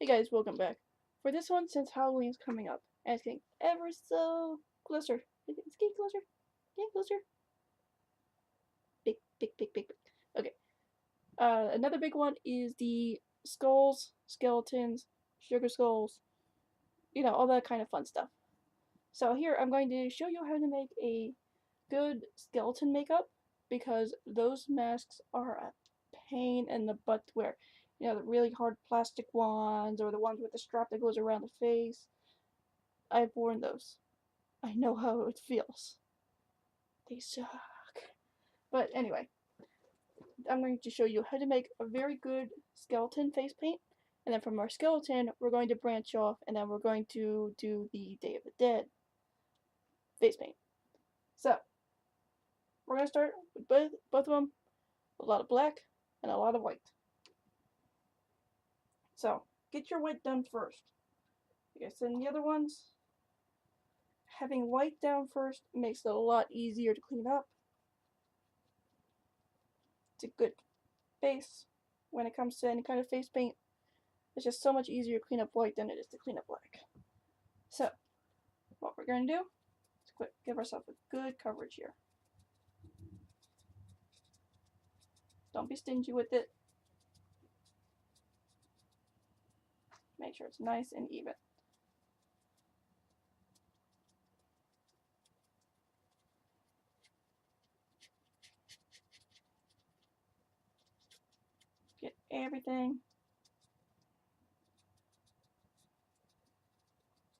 Hey guys, welcome back. For this one, since Halloween's coming up, and it's getting ever so closer. It's getting closer. Getting closer. Big, big, big, big, big. Okay. Another big one is the skulls, skeletons, sugar skulls, all that kind of fun stuff. So here, I'm going to show you how to make a good skeleton makeup, because those masks are a pain in the butt to wear. The really hard plastic ones, or the ones with the strap that goes around the face. I've worn those. I know how it feels. They suck. But anyway, I'm going to show you how to make a very good skeleton face paint. And then from our skeleton, we're going to branch off, and then we're going to do the Day of the Dead face paint. So, we're going to start with both of them, a lot of black and a lot of white. So, get your white done first. Like I said in the other ones, having white down first makes it a lot easier to clean up. It's a good base when it comes to any kind of face paint. It's just so much easier to clean up white than it is to clean up black. So, what we're going to do is give ourselves a good coverage here. Don't be stingy with it. Make sure it's nice and even. Get everything,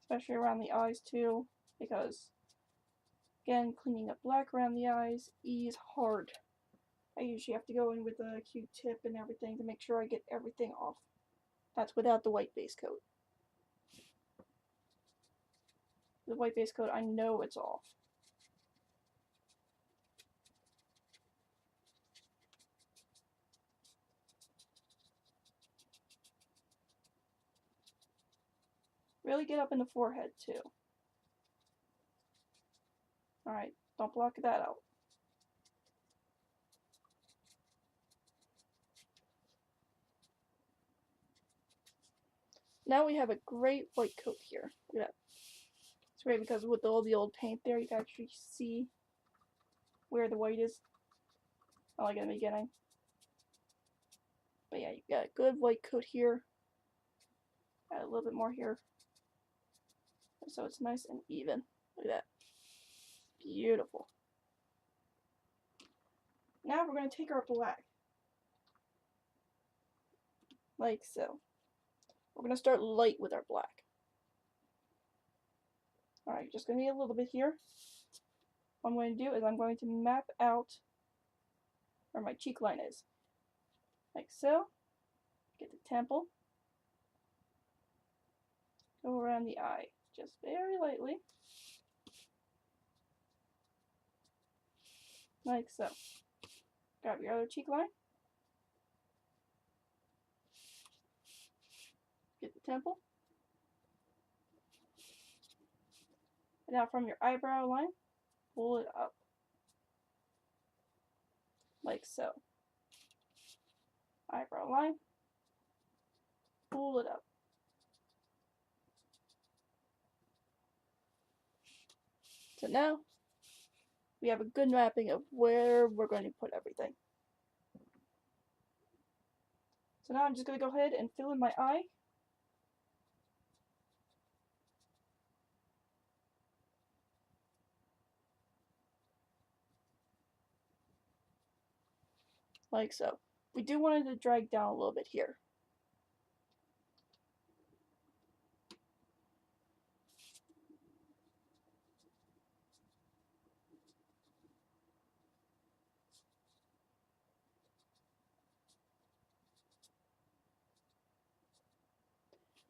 especially around the eyes too, because again, cleaning up black around the eyes is hard. I usually have to go in with a Q-tip and everything to make sure I get everything off. That's without the white base coat. The white base coat, I know it's off. Really get up in the forehead too. Alright, don't block that out. Now we have a great white coat here. Look at that. It's great because with all the old paint there, you can actually see where the white is. Not like in the beginning. But yeah, you got a good white coat here. Add a little bit more here. So it's nice and even. Look at that. Beautiful. Now we're going to take our black. Like so. We're going to start light with our black. Alright, just going to need a little bit here. What I'm going to do is I'm going to map out where my cheek line is. Like so. Get the temple. Go around the eye. Just very lightly. Like so. Grab your other cheek line. Get the temple. And now from your eyebrow line, pull it up. Like so. Eyebrow line. Pull it up. So now, we have a good mapping of where we're going to put everything. So now I'm just going to go ahead and fill in my eye. Like so. We do want it to drag down a little bit here.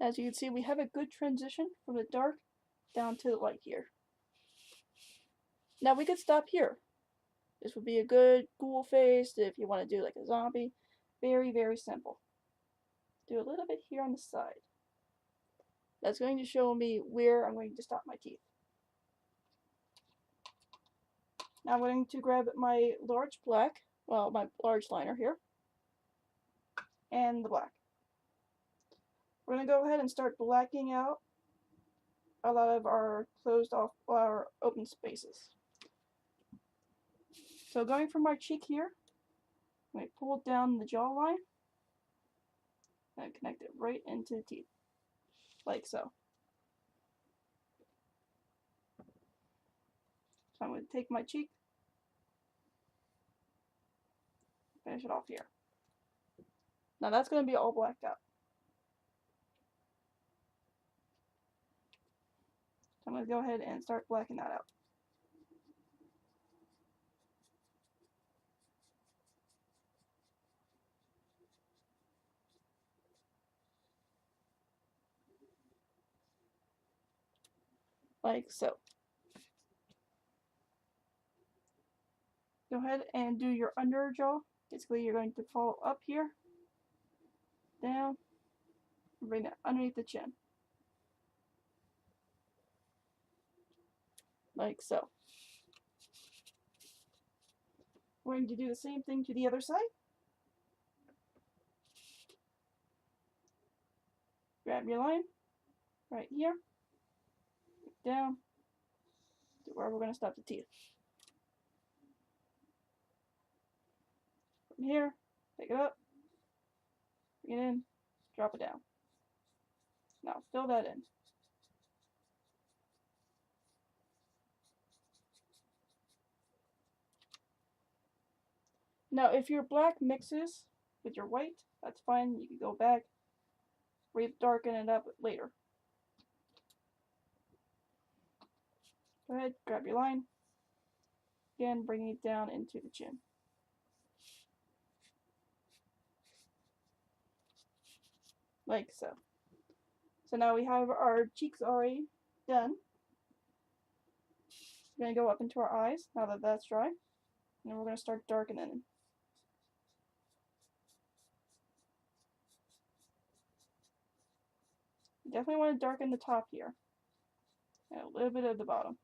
As you can see, we have a good transition from the dark down to the light here. Now we could stop here. This would be a good ghoul face if you want to do like a zombie. Very, very simple. Do a little bit here on the side. That's going to show me where I'm going to stop my teeth. Now I'm going to grab my large black, well, my large liner here, and the black. We're going to go ahead and start blacking out a lot of our closed off, our open spaces. So going from our cheek here, we pull down the jawline and connect it right into the teeth, like so. So I'm going to take my cheek, finish it off here. Now that's going to be all blacked out. So I'm going to go ahead and start blacking that out. Like so. Go ahead and do your under jaw. Basically, you're going to follow up here, down, and bring that underneath the chin. Like so. We're going to do the same thing to the other side. Grab your line right here, down to where we're going to stop the teeth. From here, pick it up, bring it in, drop it down. Now fill that in. Now if your black mixes with your white, that's fine. You can go back, darken it up later. Go ahead, grab your line. Again, bringing it down into the chin. Like so. So now we have our cheeks already done. We're going to go up into our eyes now that that's dry. And we're going to start darkening. You definitely want to darken the top here. And a little bit of the bottom.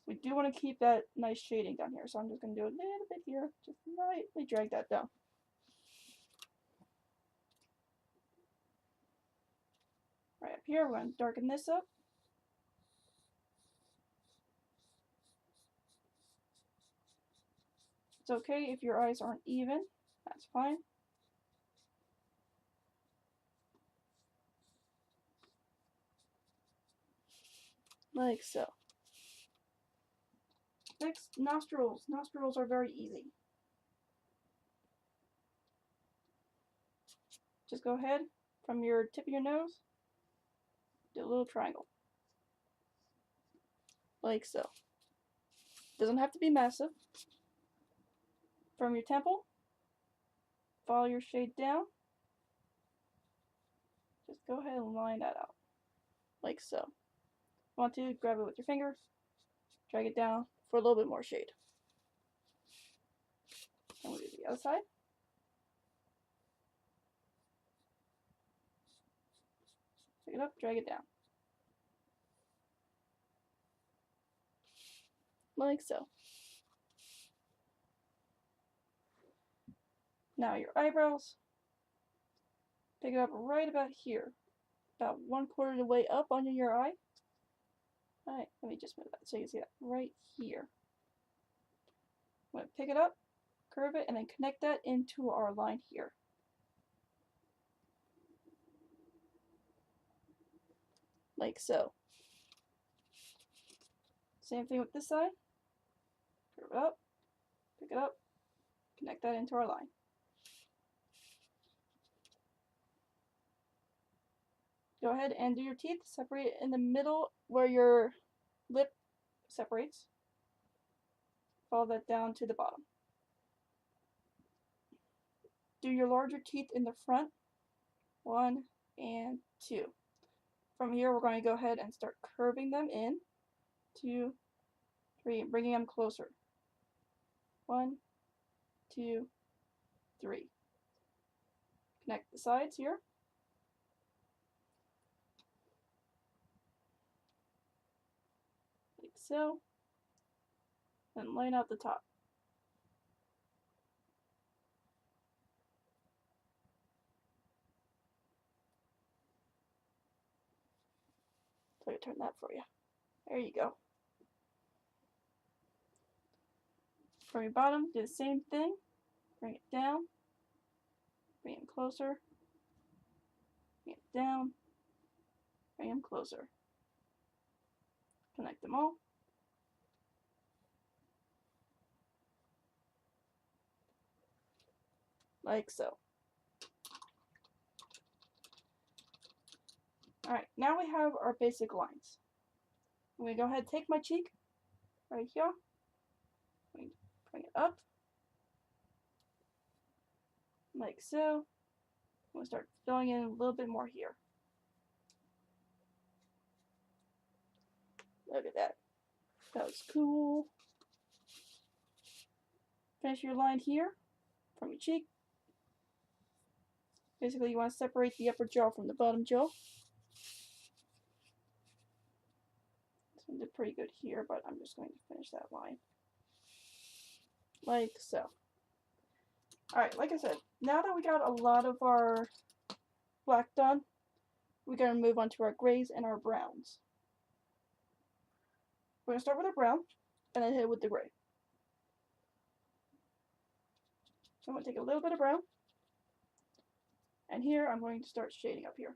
We do want to keep that nice shading down here. So I'm just going to do a little bit here. Just lightly drag that down. Right up here, we're going to darken this up. It's okay if your eyes aren't even. That's fine. Like so. Next, nostrils. Nostrils are very easy. Just go ahead from your tip of your nose, do a little triangle. Like so. Doesn't have to be massive. From your temple, follow your shade down. Just go ahead and line that out. Like so. Want to, grab it with your fingers, drag it down for a little bit more shade. And we'll do the other side. Pick it up, drag it down. Like so. Now your eyebrows. Pick it up right about here. About 1/4 of the way up under your eye. Alright, let me just move that so you can see that right here. I'm going to pick it up, curve it, and then connect that into our line here. Like so. Same thing with this side. Curve it up, pick it up, connect that into our line. Go ahead and do your teeth, separate it in the middle where your lip separates. Follow that down to the bottom. Do your larger teeth in the front, 1 and 2. From here, we're going to go ahead and start curving them in, 2, 3, and bringing them closer. 1, 2, 3. Connect the sides here. Like so. And line out the top. So I turn that for you. There you go. From your bottom, do the same thing. Bring it down. Bring him closer. Bring it down. Bring him closer. Connect them all. Like so. Alright, now we have our basic lines. I'm going to go ahead and take my cheek right here. I'm going to bring it up. Like so. I'm going to start filling in a little bit more here. Look at that. That was cool. Finish your line here from your cheek. Basically, you want to separate the upper jaw from the bottom jaw. This one did pretty good here, but I'm just going to finish that line. Like so. Alright, like I said, now that we got a lot of our black done, we're going to move on to our grays and our browns. We're going to start with our brown, and then hit it with the gray. So I'm going to take a little bit of brown, and here I'm going to start shading up here.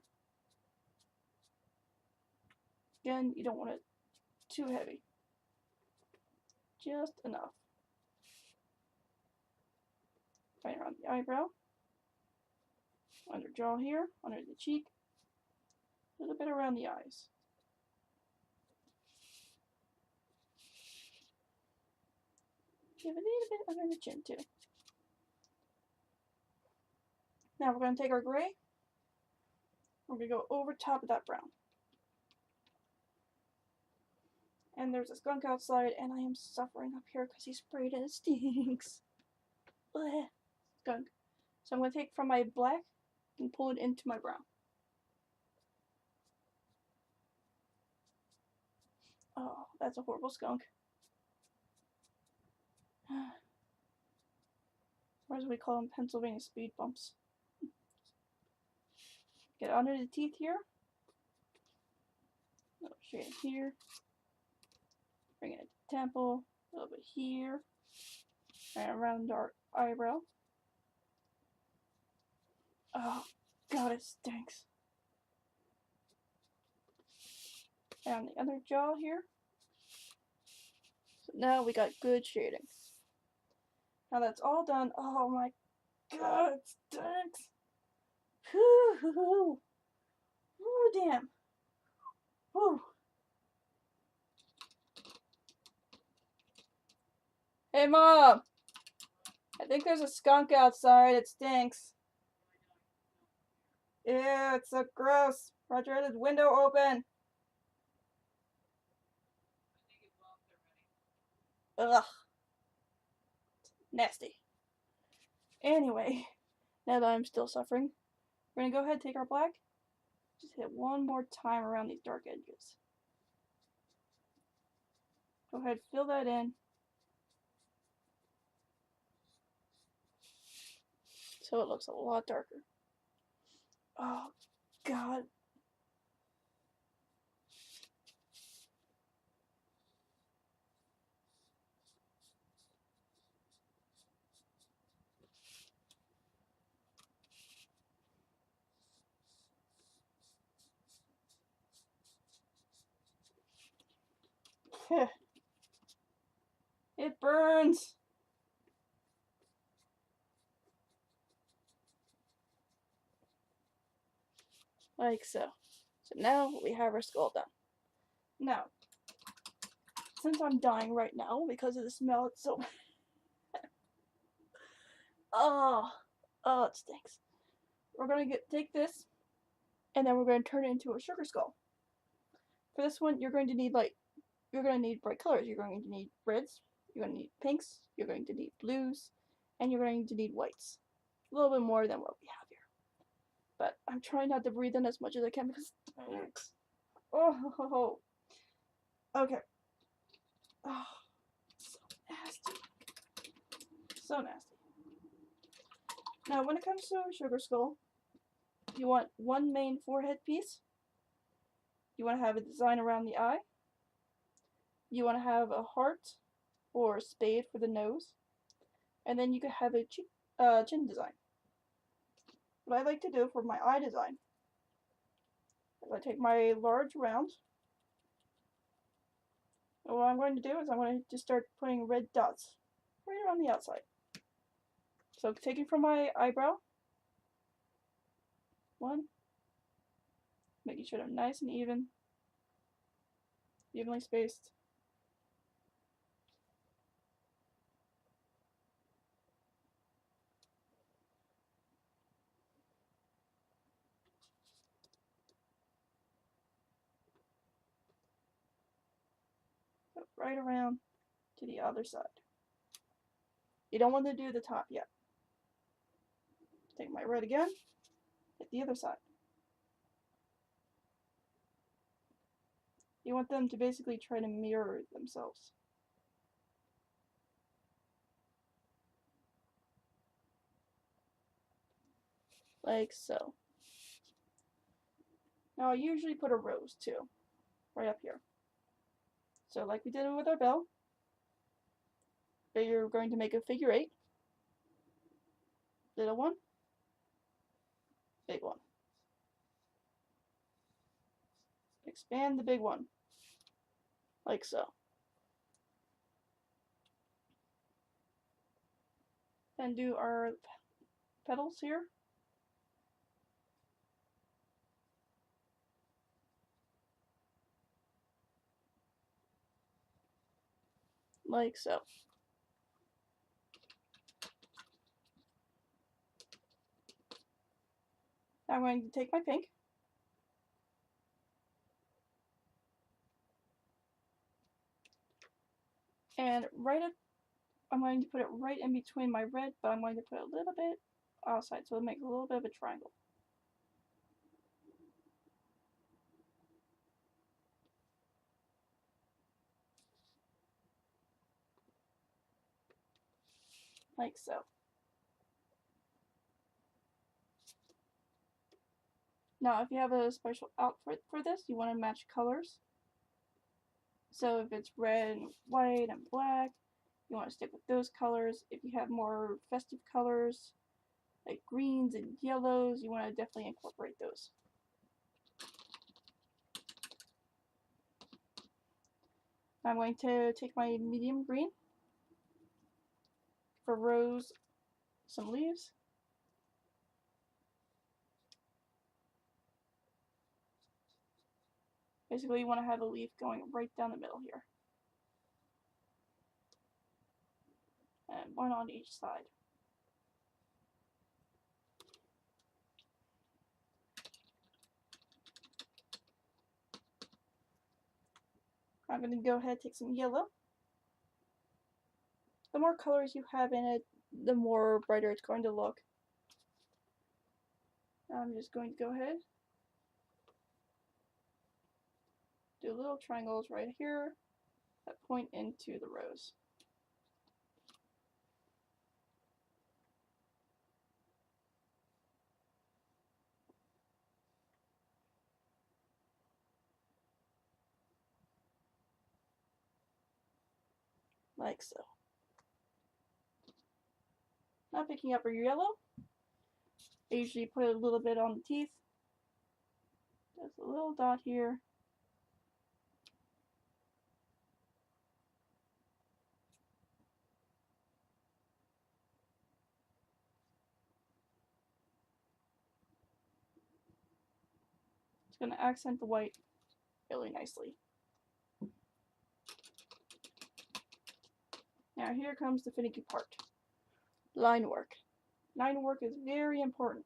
Again, you don't want it too heavy. Just enough. Right around the eyebrow, under jaw here, under the cheek, a little bit around the eyes. Give it a little bit under the chin too. Now we're going to take our gray. We're going to go over top of that brown. And there's a skunk outside, and I am suffering up here because he sprayed and it stinks. Blech. Skunk. So I'm going to take from my black and pull it into my brown. Oh, that's a horrible skunk. Or as we call them, Pennsylvania speed bumps. Get under the teeth here. A little shade here. Bring it to the temple. A little bit here. And around our eyebrow. Oh, God, it stinks. And the other jaw here. So now we got good shading. Now that's all done. Oh my God, it stinks. Whoo, damn. Whew. Hey, Mom. I think there's a skunk outside. It stinks. Ew, it's so gross. Roger had his window open. Ugh. Nasty. Anyway, now that I'm still suffering, we're going to go ahead and take our black. Just hit one more time around these dark edges. Go ahead, fill that in. So it looks a lot darker. Oh, God. It burns. Like so. So now we have our skull done. Now, since I'm dying right now because of the smell, it's so oh, it stinks. We're gonna take this, and then we're gonna turn it into a sugar skull. For this one, you're going to need bright colors. You're going to need reds. You're going to need pinks. You're going to need blues, and you're going to need whites. A little bit more than what we have here. But I'm trying not to breathe in as much as I can because it stinks. Oh, okay. Oh, so nasty. So nasty. Now, when it comes to a sugar skull, you want one main forehead piece. You want to have a design around the eye. You want to have a heart or a spade for the nose. And then you could have a chin design. What I like to do for my eye design is I take my large round, and what I'm going to do is I'm going to just start putting red dots right around the outside. So taking from my eyebrow, one, making sure they're nice and even, evenly spaced. Go right around to the other side. You don't want to do the top yet. Take my red again, hit the other side. You want them to basically try to mirror themselves. Like so. Now I usually put a rose too, right up here. So like we did with our bell, you're going to make a figure 8. Little one, big one. Expand the big one, like so. Then do our petals here. Like so. Now I'm going to take my pink and I'm going to put it right in between my red, but I'm going to put a little bit outside so it makes a little bit of a triangle. Like so. Now if you have a special outfit for this, you want to match colors. So if it's red and white and black, you want to stick with those colors. If you have more festive colors, like greens and yellows, you want to definitely incorporate those. I'm going to take my medium green for rose, some leaves. Basically, you want to have a leaf going right down the middle here. And one on each side. I'm going to go ahead and take some yellow. The more colors you have in it, the more brighter it's going to look. I'm just going to go ahead, do little triangles right here that point into the rose. Like so. Now picking up your yellow, I usually put a little bit on the teeth. Just a little dot here. It's going to accent the white really nicely. Now here comes the finicky part. Line work. Line work is very important.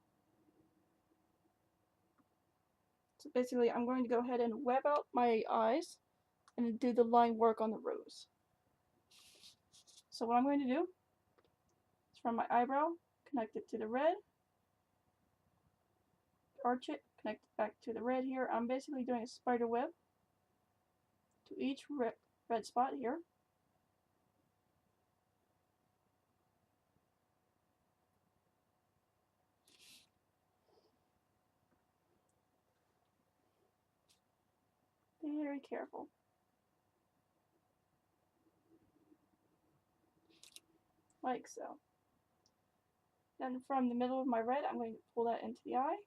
So basically I'm going to go ahead and web out my eyes and do the line work on the rose. So what I'm going to do is from my eyebrow, connect it to the red, arch it, connect it back to the red here. I'm basically doing a spider web to each red spot here. very careful. Like so. Then from the middle of my red, I'm going to pull that into the eye.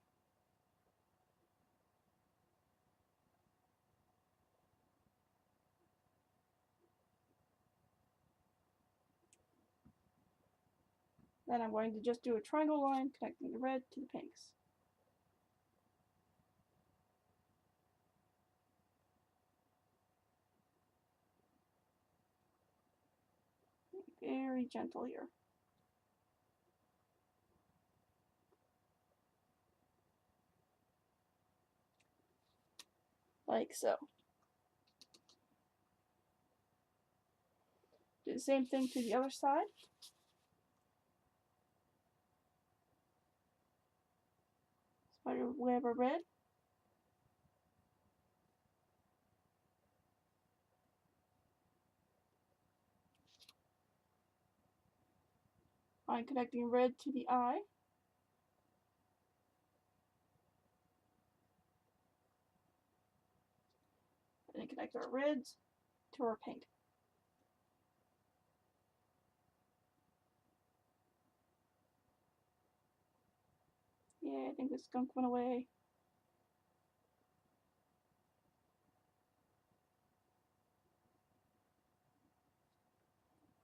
Then I'm going to just do a triangle line connecting the red to the pinks. Very gentle here. Like so. Do the same thing to the other side. Spider web of red. I'm connecting red to the eye. And then connect our reds to our pink. Yeah, I think the skunk went away.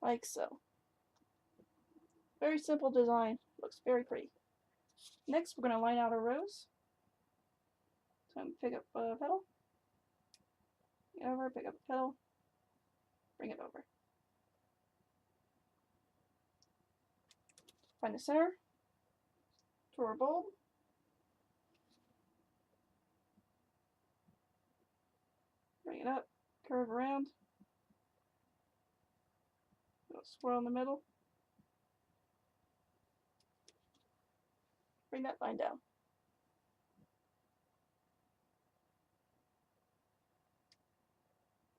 Like so. Very simple design. Looks very pretty. Next, we're going to line out our rows. So I'm going to pick up a petal. Bring it over, pick up a petal. Bring it over. Find the center. To our bulb. Bring it up. Curve around. Swirl in the middle. Bring that line down.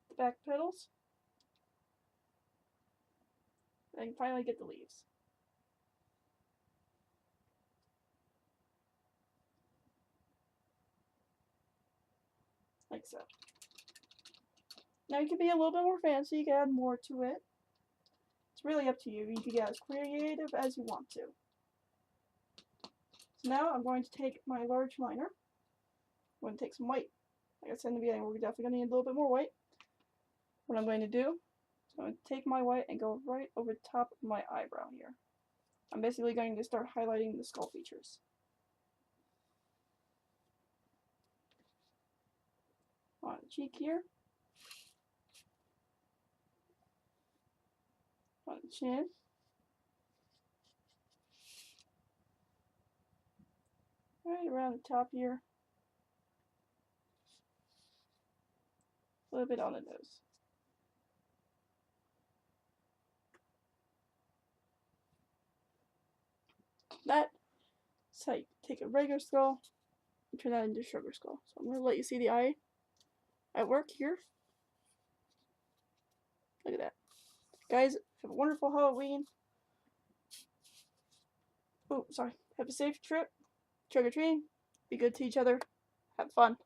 The back petals. Then finally get the leaves. Like so. Now you can be a little bit more fancy, you can add more to it. It's really up to you. You can get as creative as you want to. So now I'm going to take my large liner. I'm going to take some white. Like I said in the beginning, we're definitely going to need a little bit more white. What I'm going to do is I'm going to take my white and go right over the top of my eyebrow here. I'm basically going to start highlighting the skull features. On the cheek here. On the chin. Right around the top here. A little bit on the nose. That's how you take a regular skull and turn that into a sugar skull. So I'm going to let you see the eye at work here. Look at that. Guys, have a wonderful Halloween. Oh, sorry. Have a safe trip. Trick or treating. Be good to each other. Have fun.